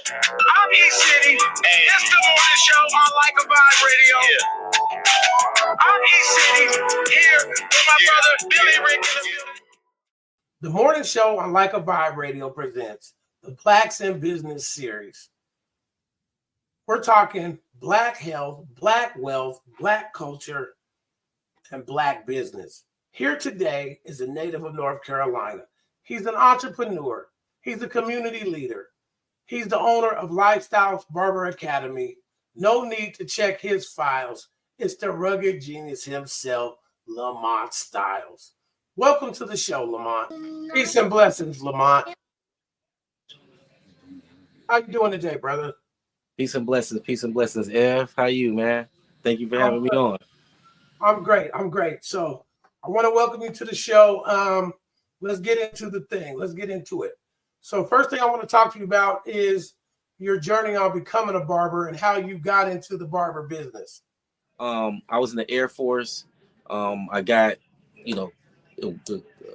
I'm E-City. It's the morning show on Like a Vibe Radio. I'm E-City here with my brother Billy Rick in the building. The morning show on Like a Vibe Radio presents the Blacks in Business series. We're talking Black health, Black wealth, Black culture, and Black business. Here today is a native of North Carolina. He's an entrepreneur. He's a community leader. He's the owner of Lifestyles Barber Academy. No need to check his files. It's the rugged genius himself, Lamont Styles. Welcome to the show, Lamont. Peace and blessings, Lamont. How you doing today, brother? Peace and blessings, Ev. How you, man? Thank you for having me on. I'm great. So I want to welcome you to the show. Let's get into the thing. Let's get into it. So first thing I want to talk to you about is your journey on becoming a barber and how you got into the barber business. I was in the Air Force. I got,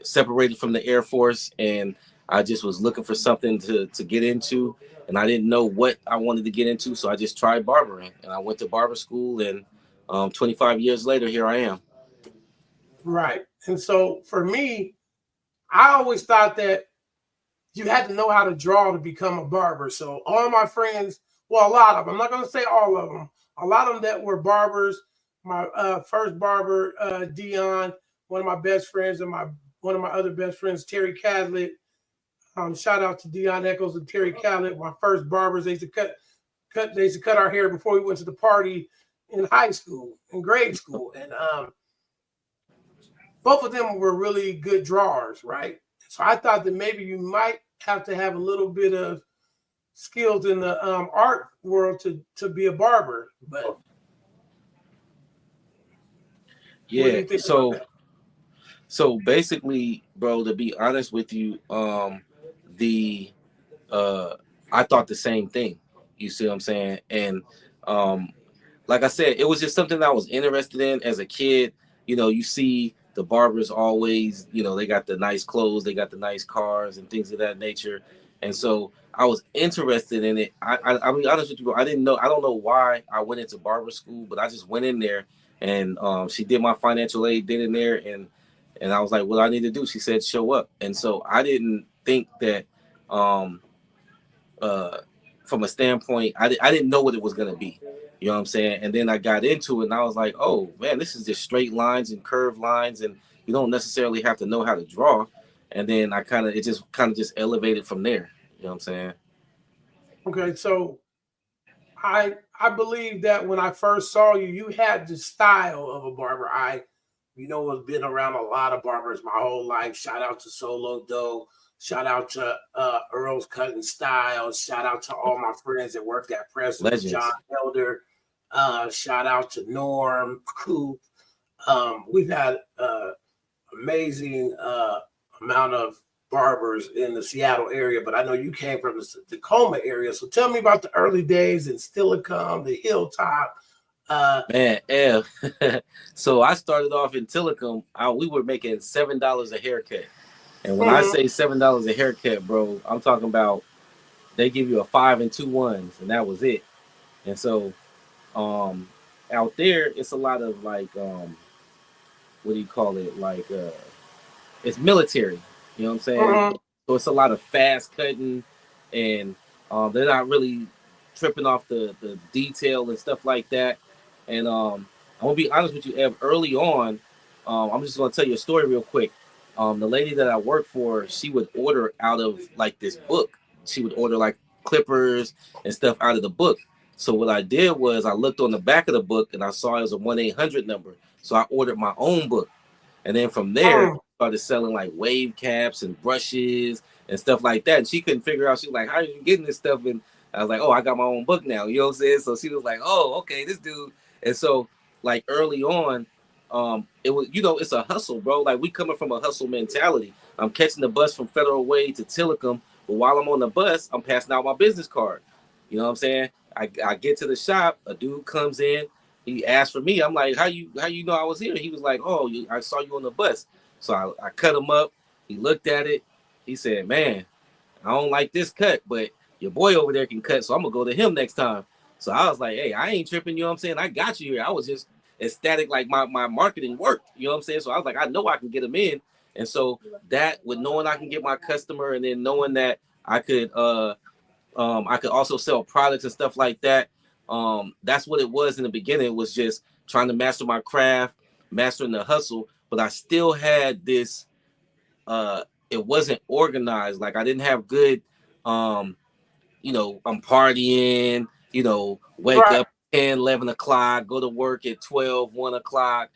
separated from the Air Force, and I just was looking for something to get into, and I didn't know what I wanted to get into, so I just tried barbering, and I went to barber school, and 25 years later, here I am. Right. And so for me, I always thought that you had to know how to draw to become a barber. So all of my friends, well, a lot of them, I'm not going to say all of them, a lot of them that were barbers, my first barber, Dion, one of my best friends, and one of my other best friends, Terry Cadlett. Shout out to Dion Echols and Terry Cadlett, my first barbers. They used to cut our hair before we went to the party in high school, in grade school. And both of them were really good drawers, right? So I thought that maybe you might have to have a little bit of skills in the art world to be a barber. But yeah, so basically, bro, to be honest with you, I thought the same thing. You see what I'm saying? And like I said, it was just something that I was interested in as a kid. You see the barbers always, they got the nice clothes, they got the nice cars and things of that nature. And so I was interested in it. I'll be honest with you, bro. I don't know why I went into barber school, but I just went in there, and she did my financial aid, did in there, and I was like, what do I need to do? She said, show up. And so I didn't think that from a standpoint, I didn't know what it was going to be. You know what I'm saying? And then I got into it, and I was like, oh, man, this is just straight lines and curved lines, and you don't necessarily have to know how to draw. And then it just elevated from there. You know what I'm saying? Okay, so I believe that when I first saw you, you had the style of a barber. I've been around a lot of barbers my whole life. Shout out to Solo Doe. Shout out to Earl's Cutting Styles. Shout out to all my friends that worked at Presley's, John Elder. Shout out to Norm, Coop. We've had amazing amount of barbers in the Seattle area, but I know you came from the Tacoma area. So tell me about the early days in Stillicum, the Hilltop. So I started off in Tillicum. We were making $7 a haircut. And when I say $7 a haircut, bro, I'm talking about they give you a 5 and 2 1s, and that was it. And so out there, it's a lot of like, what do you call it? Like, it's military. You know what I'm saying? So it's a lot of fast cutting, and they're not really tripping off the detail and stuff like that. And I'm gonna be honest with you, Ev. Early on, I'm just gonna tell you a story real quick. The lady that I worked for, she would order out of like this book. She would order like clippers and stuff out of the book. So what I did was I looked on the back of the book, and I saw it was a 1-800 number. So I ordered my own book. And then from there, started selling like wave caps and brushes and stuff like that. And she couldn't figure out, she was like, how are you getting this stuff? And I was like, oh, I got my own book now. You know what I'm saying? So she was like, oh, okay, this dude. And so like early on, it was, it's a hustle, bro. Like we coming from a hustle mentality. I'm catching the bus from Federal Way to Tillicum, but while I'm on the bus, I'm passing out my business card. You know what I'm saying? I get to the shop, a dude comes in, he asked for me. I'm like, how you know I was here? He was like, oh, I saw you on the bus. So I cut him up. He looked at it. He said, man, I don't like this cut, but your boy over there can cut, so I'm gonna go to him next time. So I was like, hey, I ain't tripping, you know what I'm saying? I got you here. I was just ecstatic, like my marketing worked, you know what I'm saying? So I was like, I know I can get him in. And so that, with knowing I can get my customer, and then knowing that I could also sell products and stuff like that. That's what it was in the beginning. It was just trying to master my craft, mastering the hustle, but I still had this it wasn't organized. Like I didn't have good I'm partying, wake Right. up 10, 11 o'clock, go to work at 12, 1 o'clock.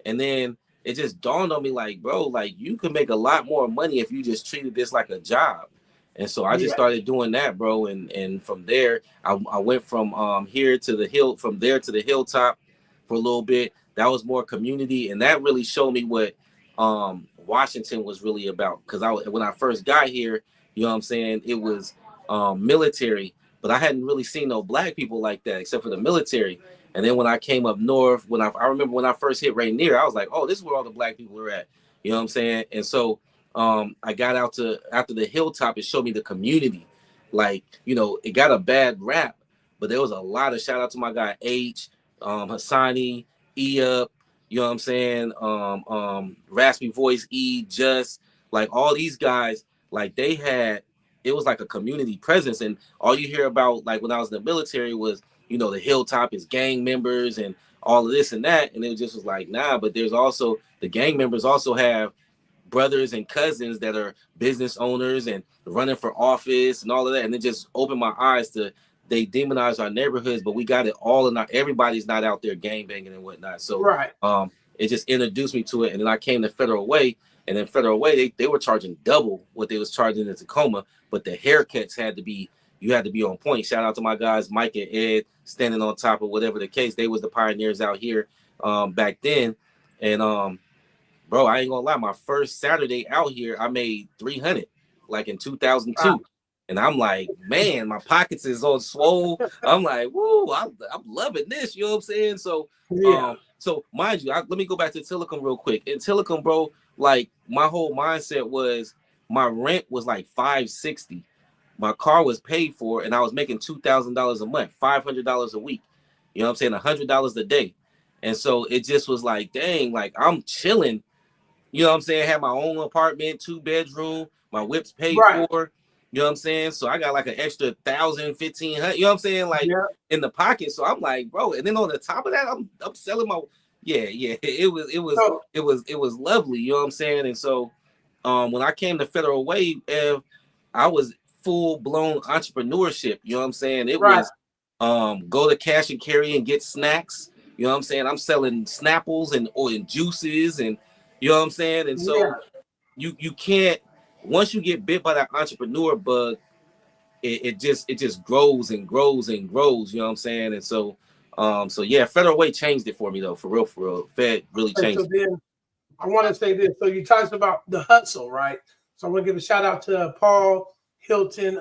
And then it just dawned on me like, bro, like you could make a lot more money if you just treated this like a job. And so I just Yeah. started doing that, bro. And from there, I went from here to the hill, from there to the hilltop for a little bit. That was more community. And that really showed me what Washington was really about. Because when I first got here, you know what I'm saying, it was military, but I hadn't really seen no black people like that except for the military. And then when I came up north, I remember when I first hit Rainier, I was like, oh, this is where all the black people are at. You know what I'm saying? And so I got out to after the hilltop, it showed me the community. Like, it got a bad rap, but there was a lot of shout out to my guy H, Hassani, E up, you know what I'm saying? Raspy Voice E, Just, like all these guys, like it was like a community presence. And all you hear about, like when I was in the military, was the hilltop is gang members and all of this and that, and it just was like, nah. But there's also, the gang members also have brothers and cousins that are business owners and running for office and all of that. And it just opened my eyes to, they demonize our neighborhoods, but we got it all in our, everybody's not out there gang banging and whatnot. So Right. it just introduced me to it. And then I came to Federal Way, and then Federal Way, they were charging double what they was charging in Tacoma, but the haircuts you had to be on point. Shout out to my guys, Mike and Ed, standing on top of whatever the case. They was the pioneers out here back then. And bro, I ain't gonna lie, my first Saturday out here, I made 300, like in 2002. And I'm like, man, my pockets is on swole. I'm like, woo, I'm loving this. You know what I'm saying? So, Yeah. so mind you, let me go back to Tillicum real quick. In Tillicum, bro, like my whole mindset was, my rent was like $560. My car was paid for, and I was making $2,000 a month, $500 a week. You know what I'm saying? $100 a day. And so it just was like, dang, like I'm chilling. You know what I'm saying? Have my own apartment, 2-bedroom, my whips paid Right. for. You know what I'm saying? So I got like an extra 1,000, 1,500. You know what I'm saying? Like Yeah. in the pocket. So I'm like, bro. And then on the top of that, I'm selling my. Yeah. So It was lovely. You know what I'm saying? And so, when I came to Federal Way, I was full blown entrepreneurship. You know what I'm saying? It right. was go to cash and carry and get snacks. You know what I'm saying? I'm selling Snapples and juices, and you know what I'm saying? And Yeah. so you can't, once you get bit by that entrepreneur bug, it just grows and grows and grows, you know what I'm saying? And so so yeah, Federal Way changed it for me though, for real, for real. Fed really Okay, changed so it. then I want to say this. So you talked about the hustle, right? So I'm gonna give a shout out to Paul Hilton.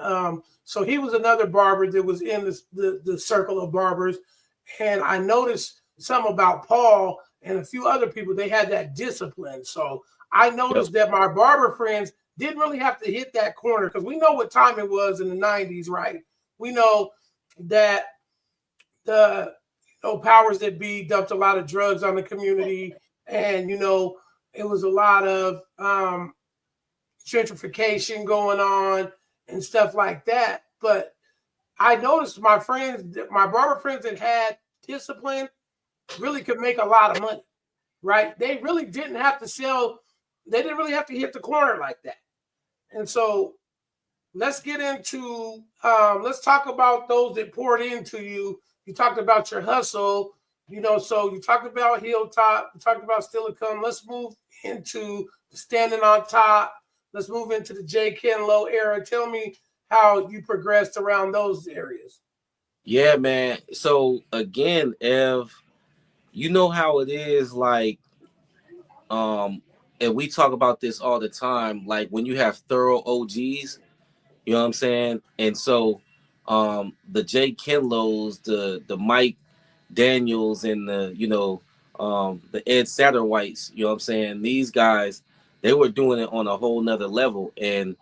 So he was another barber that was in the circle of barbers, and I noticed some about Paul and a few other people. They had that discipline. So I Yep. noticed that my barber friends didn't really have to hit that corner because we know what time it was in the '90s, right? We know that the powers that be dumped a lot of drugs on the community, and it was a lot of gentrification going on and stuff like that. But I noticed my friends, my barber friends that had discipline, really could make a lot of money, right? They really didn't have to sell, they didn't really have to hit the corner like that. And so let's get into let's talk about those that poured into you. You talked about your hustle, so you talked about Hilltop, you talked about Stillicum. Let's move into standing on top. Let's move into the J. Ken Low era. Tell me how you progressed around those areas. Yeah, man. So again, Ev, you know how it is, like and we talk about this all the time, like when you have thorough OGs. You know what I'm saying? And so the Jay Kenlows, the Mike Daniels, and the Ed Satterwhites, you know what I'm saying? These guys, they were doing it on a whole nother level. And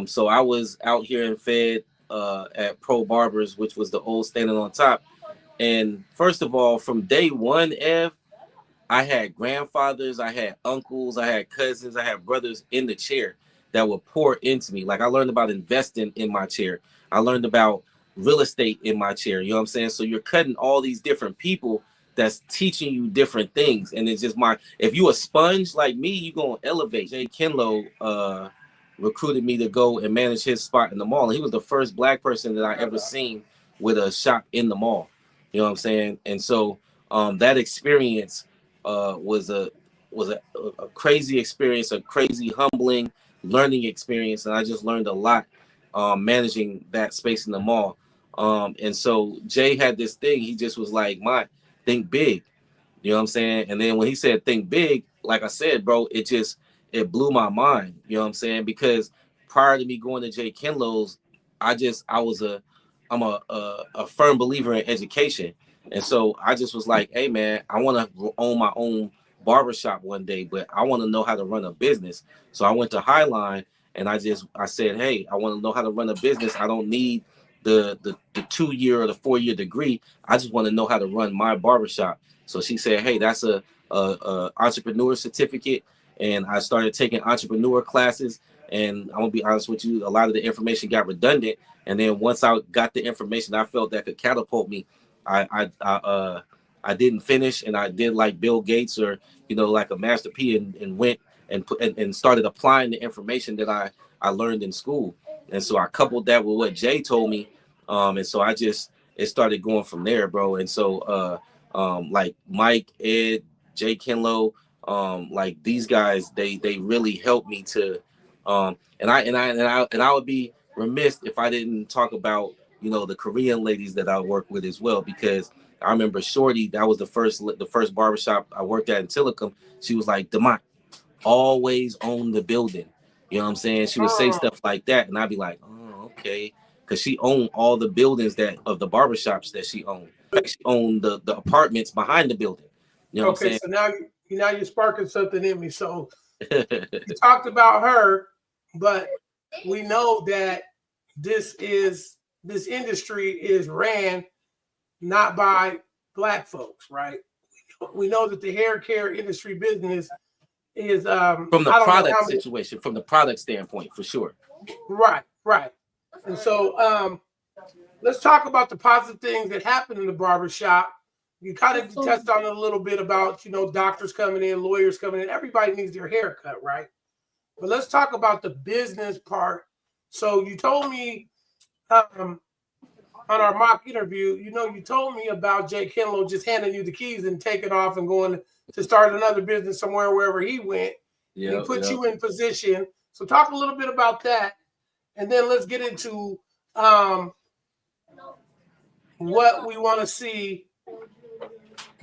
so I was out here in Fed. at Pro Barbers, which was the old standing on top. And first of all, from day one, Ev, I had grandfathers, I had uncles, I had cousins, I had brothers in the chair that would pour into me. Like I learned about investing in my chair. I learned about real estate in my chair. You know what I'm saying? So you're cutting all these different people that's teaching you different things. And it's just if you a sponge like me, you gonna elevate. Jay Kenlow recruited me to go and manage his spot in the mall. And he was the first black person that I ever seen with a shop in the mall. You know what I'm saying? And so that experience was a crazy experience, a crazy humbling learning experience, and I just learned a lot managing that space in the mall. And so Jay had this thing. He just was like, "My, think big." You know what I'm saying? And then when he said think big, like I said, bro, it blew my mind. You know what I'm saying? Because prior to me going to Jay Kenlow's, I'm a firm believer in education. And so I just was like, hey man, I want to own my own barbershop one day, but I want to know how to run a business. So I went to Highline and I said, hey, I want to know how to run a business. I don't need the 2-year or the 4-year degree. I just want to know how to run my barbershop. So she said, hey, that's a entrepreneur certificate. And I started taking entrepreneur classes. And I'm gonna be honest with you, a lot of the information got redundant. And then once I got the information I felt that could catapult me, I didn't finish, and I did like Bill Gates or like a Master P and went and started applying the information that I learned in school. And so I coupled that with what Jay told me, and so it started going from there, bro. And so like Mike, Ed, Jay Kenlow, like these guys, they really helped me to, and I would be remiss if I didn't talk about the Korean ladies that I work with as well, because I remember Shorty, that was the first barbershop I worked at in Tillicum. She was like, Demont, always own the building. You know what I'm saying? She would say stuff like that, and I'd be like, oh, okay. Because she owned all the buildings of the barbershops that she owned. In fact, she owned the apartments behind the building. You know what I'm saying? So now you're sparking something in me. So you talked about her, but we know that this industry is ran not by Black folks, right? We know that the hair care industry business is from the product situation, from the product standpoint, for sure. Right. And so let's talk about the positive things that happen in the barbershop. You kind of touched on it a little bit about, doctors coming in, lawyers coming in. Everybody needs their hair cut, right? But let's talk about the business part. So you told me on our mock interview, you told me about Jay Kenlow just handing you the keys and taking off and going to start another business somewhere, wherever he went. He put you in position. So talk a little bit about that. And then let's get into what we want to see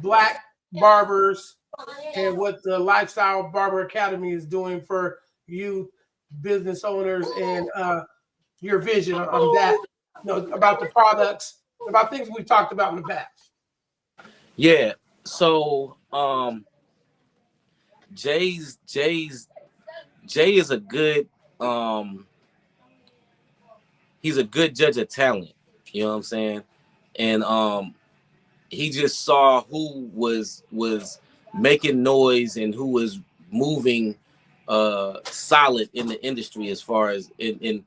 Black barbers and what the Lifestyle Barber Academy is doing for youth business owners, and your vision on that, about the products, about things we've talked about in the past. Yeah. So Jay is a good he's a good judge of talent. You know what I'm saying? And he just saw who was making noise and who was moving solid in the industry, as far as in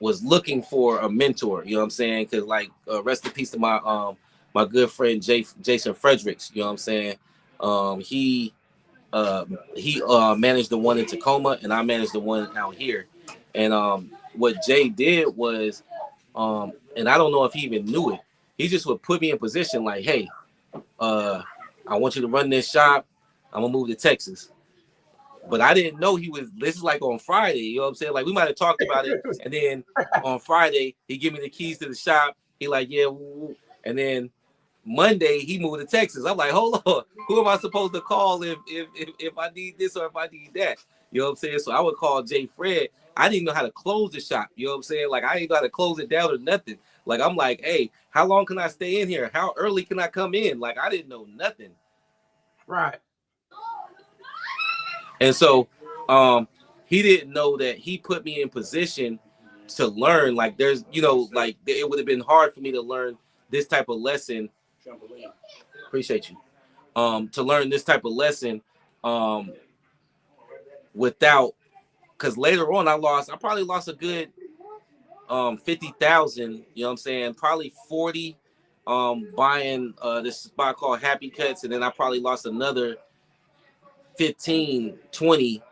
was looking for a mentor. You know what I'm saying? Because like rest in peace to my good friend Jason Fredericks. You know what I'm saying? He managed the one in Tacoma, and I managed the one out here. And what Jay did was, and I don't know if he even knew it, he just would put me in position like, hey, I want you to run this shop. I'm gonna move to Texas. But I didn't know this is like on Friday, you know what I'm saying? Like we might have talked about it, and then on Friday he give me the keys to the shop. He like, yeah, and then Monday he moved to Texas. I'm like, hold on, who am I supposed to call if I need this or if I need that? You know what I'm saying? So I would call Jay Fred. I didn't know how to close the shop. You know what I'm saying? Like I ain't know how to close it down or nothing. Like I'm like, hey, how long can I stay in here? How early can I come in? Like I didn't know nothing. Right. And so he didn't know that he put me in position to learn. Like there's, like it would have been hard for me to learn this type of lesson. Appreciate you. To learn this type of lesson, without, because later on I probably lost a good 50,000, you know what I'm saying? Probably 40 buying this spot called Happy Cuts, and then I probably lost another 15, 20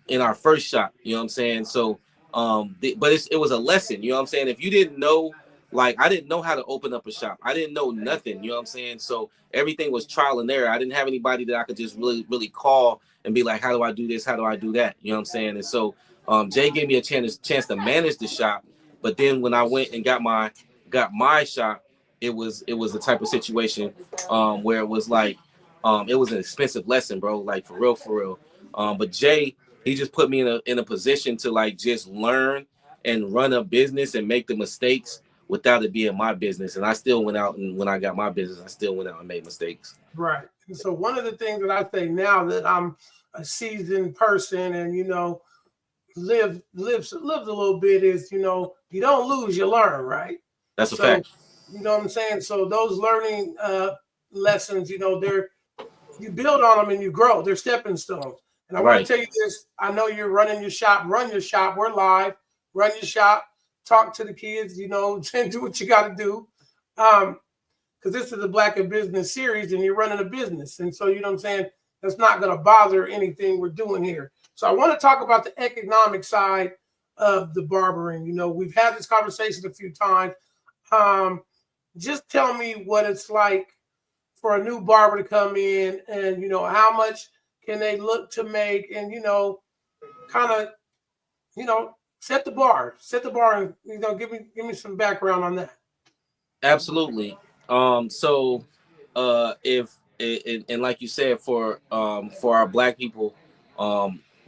in our first shop, you know what I'm saying? So but it was a lesson, you know what I'm saying? If you didn't know, like I didn't know how to open up a shop. I didn't know nothing, you know what I'm saying? So everything was trial and error. I didn't have anybody that I could just really call and be like, how do I do this? How do I do that? You know what I'm saying? And so Jay gave me a chance to manage the shop, but then when I went and got my shop, it was the type of situation where it was like it was an expensive lesson, bro, like for real. But Jay, he just put me in a position to like just learn and run a business and make the mistakes without it being my business. And I still went out, and when I got my business, I still went out and made mistakes. Right. And so one of the things that I say now that I'm a seasoned person and, lived a little bit is, you don't lose, you learn, right? That's a fact. You know what I'm saying? So those learning lessons, you build on them and you grow. They're stepping stones. And I want to tell you this. I know you're running your shop. Run your shop. We're live. Run your shop. Talk to the kids, and do what you got to do. Because this is a Black in Business series and you're running a business. And so, you know what I'm saying? That's not going to bother anything we're doing here. So I want to talk about the economic side of the barbering. We've had this conversation a few times. Just tell me what it's like for a new barber to come in and, how much can they look to make and, kind of, set the bar and, give me some background on that. Absolutely. So if and like you said, for our Black people,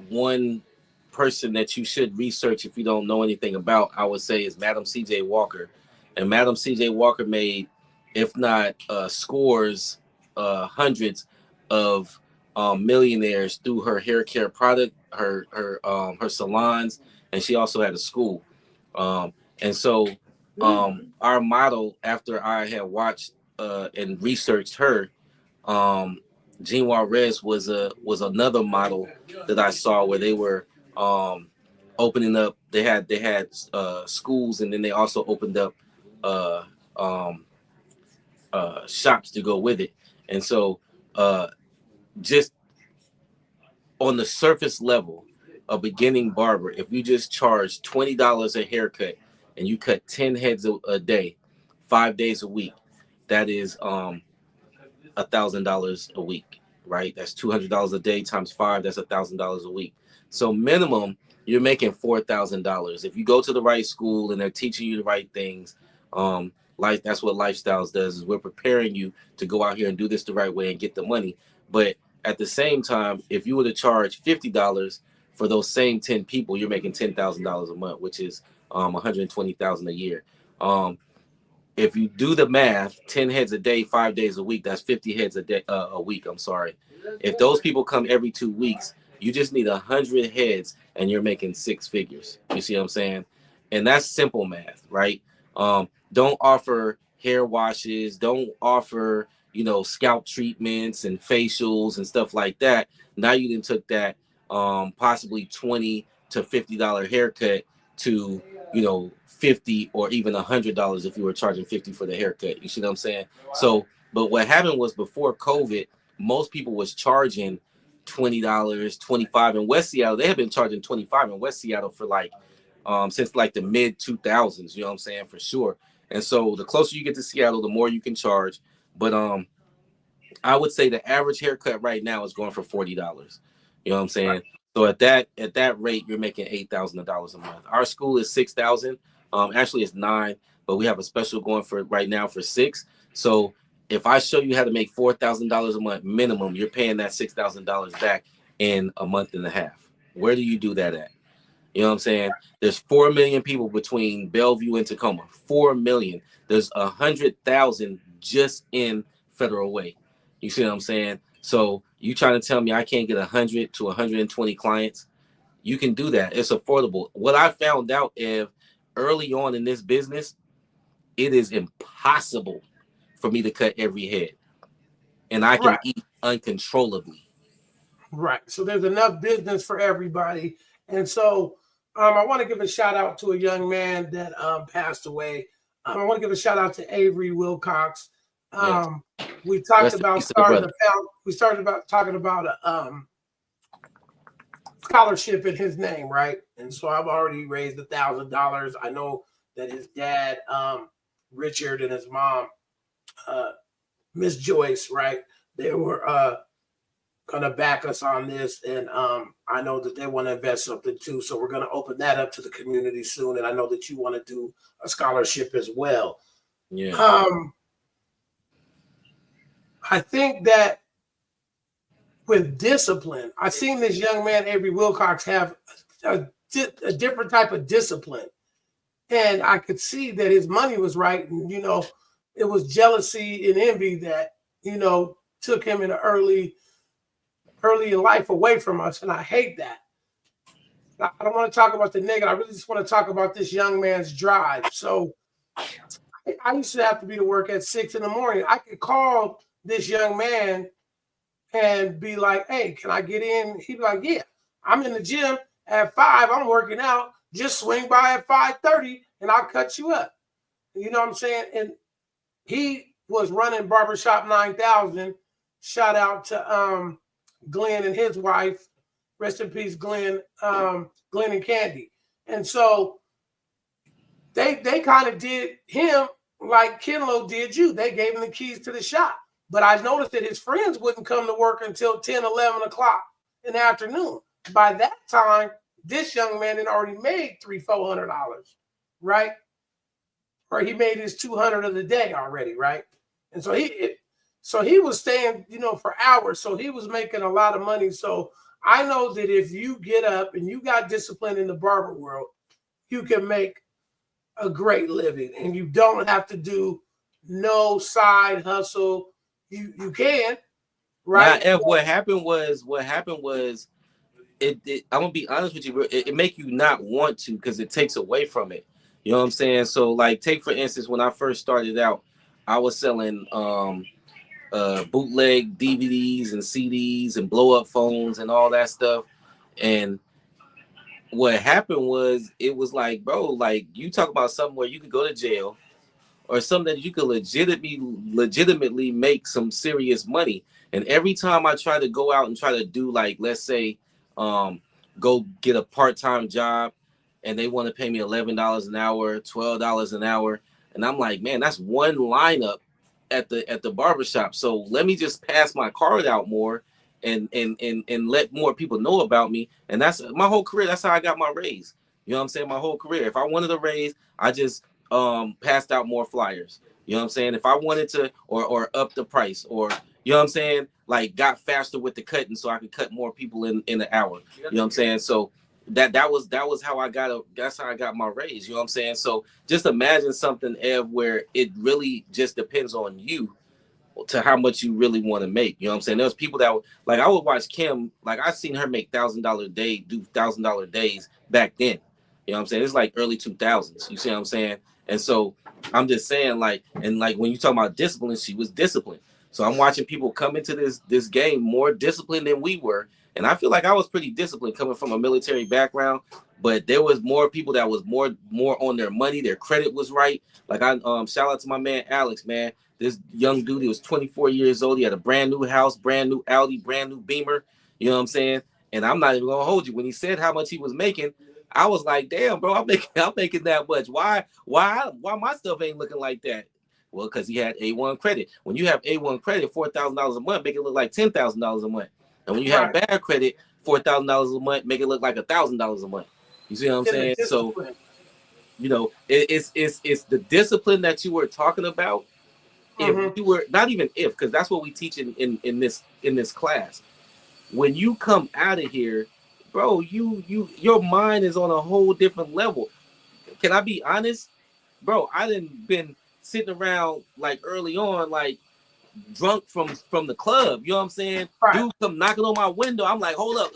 one person that you should research if you don't know anything about, I would say, is Madam CJ Walker. And Madam CJ Walker made, if not scores, hundreds of millionaires through her hair care product, her salons, and she also had a school. And so our model, after I had watched and researched her, Jean Juarez was another model that I saw where they were opening up. They had schools, and then they also opened up shops to go with it. And so just on the surface level, a beginning barber, if you just charge $20 a haircut and you cut 10 heads a day, 5 days a week, that is $1,000 a week, right? That's $200 a day times 5. That's $1,000 a week. So minimum, you're making $4,000 if you go to the right school and they're teaching you the right things. Like that's what Lifestyles does, is we're preparing you to go out here and do this the right way and get the money. But at the same time, if you were to charge $50 for those same 10 people, you're making $10,000 a month, which is $120,000 a year. If you do the math, 10 heads a day, 5 days a week, that's 50 heads a week. I'm sorry. If those people come every 2 weeks, you just need 100 heads and you're making 6 figures. You see what I'm saying? And that's simple math, right? Don't offer hair washes. Don't offer, scalp treatments and facials and stuff like that. Now you done took that possibly $20 to $50 haircut to, $50 or even $100 if you were charging $50 for the haircut. You see what I'm saying? So, but what happened was, before COVID, most people was charging $20, $25 in West Seattle. They have been charging $25 in West Seattle for since the mid 2000s. You know what I'm saying? For sure. And so the closer you get to Seattle, the more you can charge. But I would say the average haircut right now is going for $40. You know what I'm saying? Right. So at that rate, you're making $8,000 a month. Our school is $6,000. Actually, it's $9,000, but we have a special going for right now for $6,000. So if I show you how to make $4,000 a month minimum, you're paying that $6,000 back in a month and a half. Where do you do that at? You know what I'm saying? There's 4 million people between Bellevue and Tacoma. 4 million. There's 100,000 just in Federal Way. You see what I'm saying? So you trying to tell me I can't get 100 to 120 clients? You can do that. It's affordable. What I found out, early on in this business, it is impossible for me to cut every head, and I can eat uncontrollably. Right. So there's enough business for everybody. And so I want to give a shout out to a young man that passed away. I want to give a shout out to Avery Wilcox. We talked about talking about a scholarship in his name, right? And so I've already raised $1,000. I know that his dad, Richard, and his mom, Miss Joyce, right? They were gonna back us on this, and I know that they want to invest something too. So we're gonna open that up to the community soon. And I know that you want to do a scholarship as well. Yeah. I think that with discipline, I've seen this young man, Avery Wilcox, have a different type of discipline. And I could see that his money was right. And, it was jealousy and envy that, took him in early in life away from us. And I hate that. I don't want to talk about the negative. I really just want to talk about this young man's drive. So I used to have to be to work at 6 a.m. I could call this young man and be like, hey, can I get in? He'd be like, yeah, I'm in the gym at 5. I'm working out. Just swing by at 5:30 and I'll cut you up. You know what I'm saying? And he was running Barbershop 9000. Shout out to Glenn and his wife. Rest in peace, Glenn, Glenn and Candy. And so they kind of did him like Kenlo did you. They gave him the keys to the shop. But I noticed that his friends wouldn't come to work until 10, 11 o'clock in the afternoon. By that time, this young man had already made $300-400, right? Or he made his 200 of the day already, right? And so he was staying, for hours. So he was making a lot of money. So I know that if you get up and you got discipline in the barber world, you can make a great living, and you don't have to do no side hustle. You can, right? Now, F, what happened was it I'm gonna be honest with you, it make you not want to because it takes away from it. You know what I'm saying? So like, take for instance, when I first started out, I was selling bootleg DVDs and CDs and blow up phones and all that stuff. And what happened was, it was like, bro, like, you talk about something where you could go to jail, or something that you could legitimately make some serious money. And every time I try to go out and try to do, like, let's say, go get a part-time job, and they want to pay me $11 an hour, $12 an hour, and I'm like, man, that's one lineup at the barbershop. So let me just pass my card out more and let more people know about me. And that's my whole career. That's how I got my raise. You know what I'm saying? My whole career. If I wanted a raise, I just passed out more flyers. You know what I'm saying? If I wanted to, or up the price, or, you know what I'm saying, like, got faster with the cutting so I could cut more people in an hour. You know what I'm saying? So that was how I got that's how I got my raise. You know what I'm saying? So just imagine something, Ev, where it really just depends on you to how much you really want to make. You know what I'm saying? There's people that, like, I would watch Kim, like, I seen her make $1,000 day, do $1,000 days back then. You know what I'm saying? It's like early 2000s. You see what I'm saying? And so I'm just saying, like, and like, when you talk about discipline, she was disciplined. So I'm watching people come into this game more disciplined than we were. And I feel like I was pretty disciplined coming from a military background, but there was more people that was more on their money. Their credit was right. Like, I shout out to my man Alex, man. This young dude, he was 24 years old. He had a brand new house, brand new Audi, brand new Beamer. You know what I'm saying? And I'm not even gonna hold you. When he said how much he was making, I was like, damn, bro, I'm making that much. Why my stuff ain't looking like that? Well, because he had A1 credit. When you have A1 credit, $4,000 a month, make it look like $10,000 a month. And when you have bad credit, $4,000 a month, make it look like $1,000 a month. You see what I'm saying? So, it's the discipline that you were talking about. If you were, not even if, because that's what we teach in this class. When you come out of here, bro, your mind is on a whole different level. Can I be honest, bro? I didn't been sitting around, like, early on, like, drunk from the club. You know what I'm saying? Right. Dude come knocking on my window. I'm like, hold up,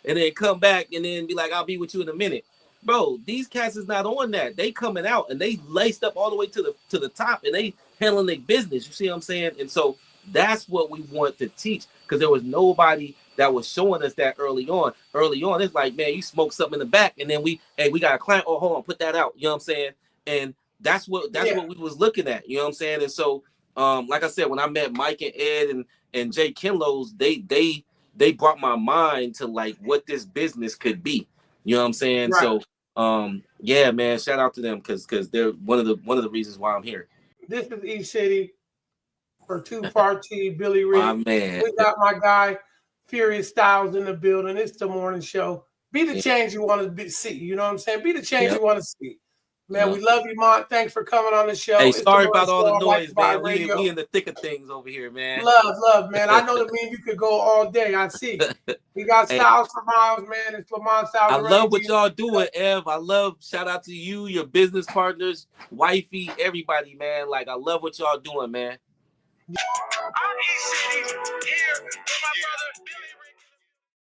and then come back and then be like, I'll be with you in a minute. Bro, these cats is not on that. They coming out and they laced up all the way to the top and they handling their business. You see what I'm saying? And so that's what we want to teach because there was nobody that was showing us that early on. Early on, it's like, man, you smoke something in the back, and then we got a client. Oh, hold on, put that out. You know what I'm saying? And that's what we was looking at. You know what I'm saying? And so, like I said, when I met Mike and Ed and Jay Kinlows, they brought my mind to like what this business could be. You know what I'm saying? Right. So, yeah, man, shout out to them because they're one of the reasons why I'm here. This is E City for 2-Part T, Billy Rick. My man. We got my guy Furious Styles in the building. It's the morning show. Be the change you want to see. You know what I'm saying? Be the change you want to see. Man, we love you, Mont. Thanks for coming on the show. Hey, it's sorry about all the noise, man. We in the thick of things over here, man. Love, man. I know that me and you could go all day. I see. We got Styles for Miles, man. It's Lamont Styles. I love what y'all doing, Ev. I love, shout out to you, your business partners, wifey, everybody, man. Like, I love what y'all doing, man. I'm E-City here